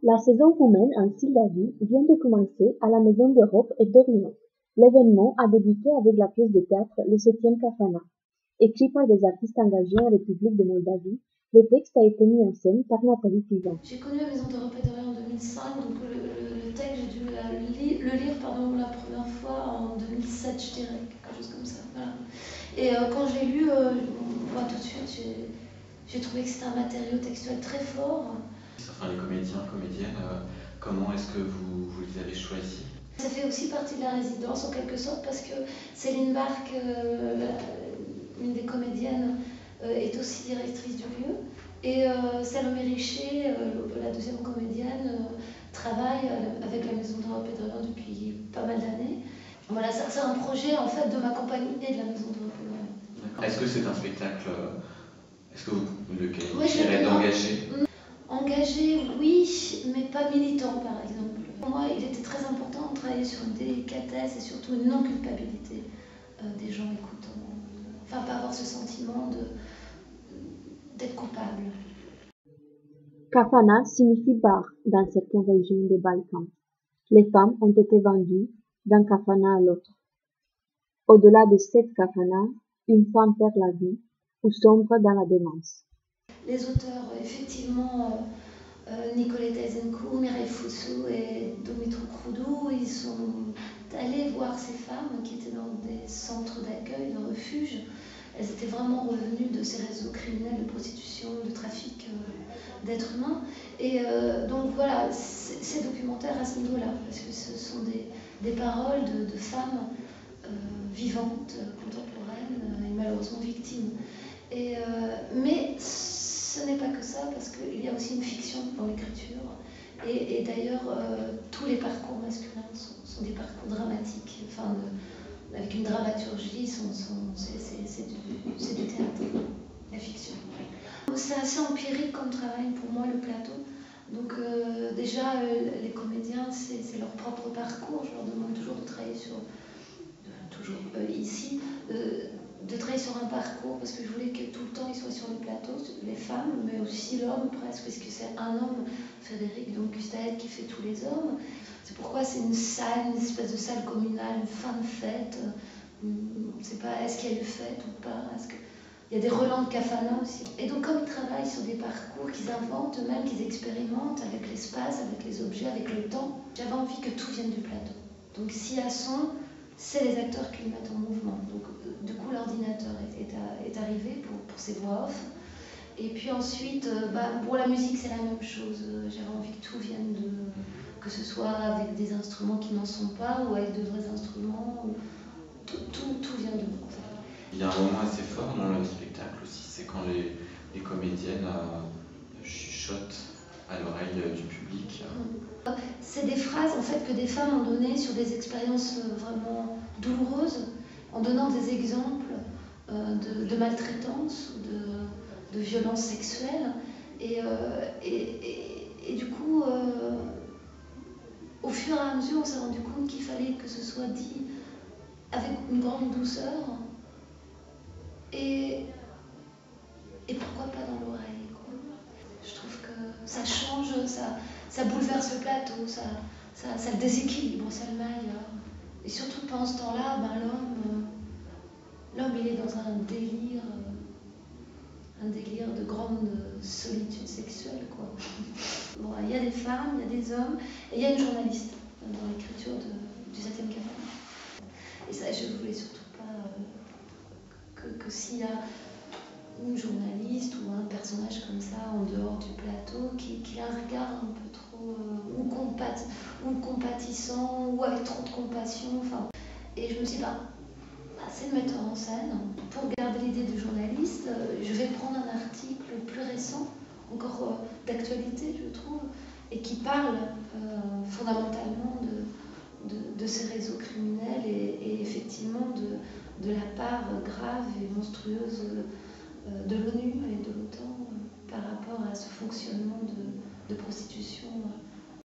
La saison roumaine en style d'Avis vient de commencer à la Maison d'Europe et d'Orient. L'événement a débuté avec la pièce de théâtre Le Septième Kafana. Écrit par des artistes engagés en République de Moldavie, le texte a été mis en scène par Nathalie Pizan. J'ai connu la Maison d'Europe et d'Orient en 2005, donc le texte, j'ai dû le lire la première fois en 2007, je dirais, quelque chose comme ça. Voilà. Et quand j'ai lu, moi tout de suite, j'ai trouvé que c'était un matériau textuel très fort. Enfin, les comédiens, comédiennes, comment est-ce que vous les avez choisis? Ça fait aussi partie de la résidence en quelque sorte parce que Céline Barque, une des comédiennes, est aussi directrice du lieu. Et Salomé Richer, la deuxième comédienne, travaille avec la Maison d'Europe et d'Orient depuis pas mal d'années. Voilà, c'est un projet en fait de ma compagnie et de la Maison d'Europe et d'Orient. Est-ce que c'est un spectacle, est-ce que vous le Oui, qualifierez d'engagé? Engagé, oui, mais pas militant par exemple. Pour moi, il était très important de travailler sur une délicatesse et surtout une non-culpabilité des gens écoutants. Enfin, pas avoir ce sentiment d'être coupable. Kafana signifie bar dans certaines régions des Balkans. Les femmes ont été vendues d'un kafana à l'autre. Au-delà de cette kafana, une femme perd la vie ou sombre dans la démence. Les auteurs, effectivement, Nicoletta Ezencu, Mireille Foussou et Dumitru Croudou, ils sont allés voir ces femmes qui étaient dans des centres d'accueil, de refuge. Elles étaient vraiment revenues de ces réseaux criminels de prostitution, de trafic d'êtres humains. Et donc voilà, c'est documentaire à ce niveau-là, parce que ce sont des paroles de femmes vivantes, contemporaines et malheureusement victimes. Mais ce n'est pas que ça, parce qu'il y a aussi une fiction dans l'écriture. Et d'ailleurs, tous les parcours masculins sont des parcours dramatiques, enfin, avec une dramaturgie, c'est du théâtre, la fiction. C'est assez empirique comme travail pour moi, le plateau. Donc déjà, les comédiens, c'est leur propre parcours. Je leur demande toujours de travailler de travailler sur un parcours, parce que je voulais que tout le temps ils soient sur le plateau, les femmes, mais aussi l'homme presque, parce que c'est un homme, Frédéric donc Gustaed, qui fait tous les hommes. C'est pourquoi c'est une salle, une espèce de salle communale, une fin de fête. C'est pas est-ce qu'il y a eu fête ou pas, il y a des relents de Kafana aussi. Et donc comme ils travaillent sur des parcours qu'ils inventent eux-mêmes, qu'ils expérimentent avec l'espace, avec les objets, avec le temps, j'avais envie que tout vienne du plateau. Donc s'il y a son, c'est les acteurs qui le mettent en mouvement. Donc du coup l'ordinateur est arrivé pour ces voix off. Et puis ensuite, pour la musique c'est la même chose. J'avais envie que tout vienne que ce soit avec des instruments qui n'en sont pas ou avec de vrais instruments. Tout vient de moi. Il y a un moment assez fort dans le spectacle aussi, c'est quand les comédiennes chuchotent à l'oreille du public. C'est des phrases en fait que des femmes ont données sur des expériences vraiment douloureuses, en donnant des exemples de maltraitance ou de violence sexuelle. Et du coup, au fur et à mesure, on s'est rendu compte qu'il fallait que ce soit dit avec une grande douceur et pourquoi pas dans l'oreille, quoi. Je trouve que ça change, ça bouleverse le plateau, ça le déséquilibre, ça le met ailleurs. Et surtout pendant ce temps-là, l'homme il est dans un délire de grande solitude sexuelle, quoi. Bon, il y a des femmes, il y a des hommes, et il y a une journaliste dans l'écriture du 7e Kafana. Et ça, je voulais surtout pas que s'il y a une journaliste ou un personnage comme ça en dehors du plateau qui a un regard un peu trop ou compatissant ou avec trop de compassion. Enfin, et je me suis dit, c'est le metteur en scène. Pour garder l'idée du journaliste, je vais prendre un article plus récent, encore d'actualité, je trouve, et qui parle fondamentalement de ces réseaux criminels et effectivement de la part grave et monstrueuse de l'ONU et de l'OTAN par rapport à ce fonctionnement de prostitution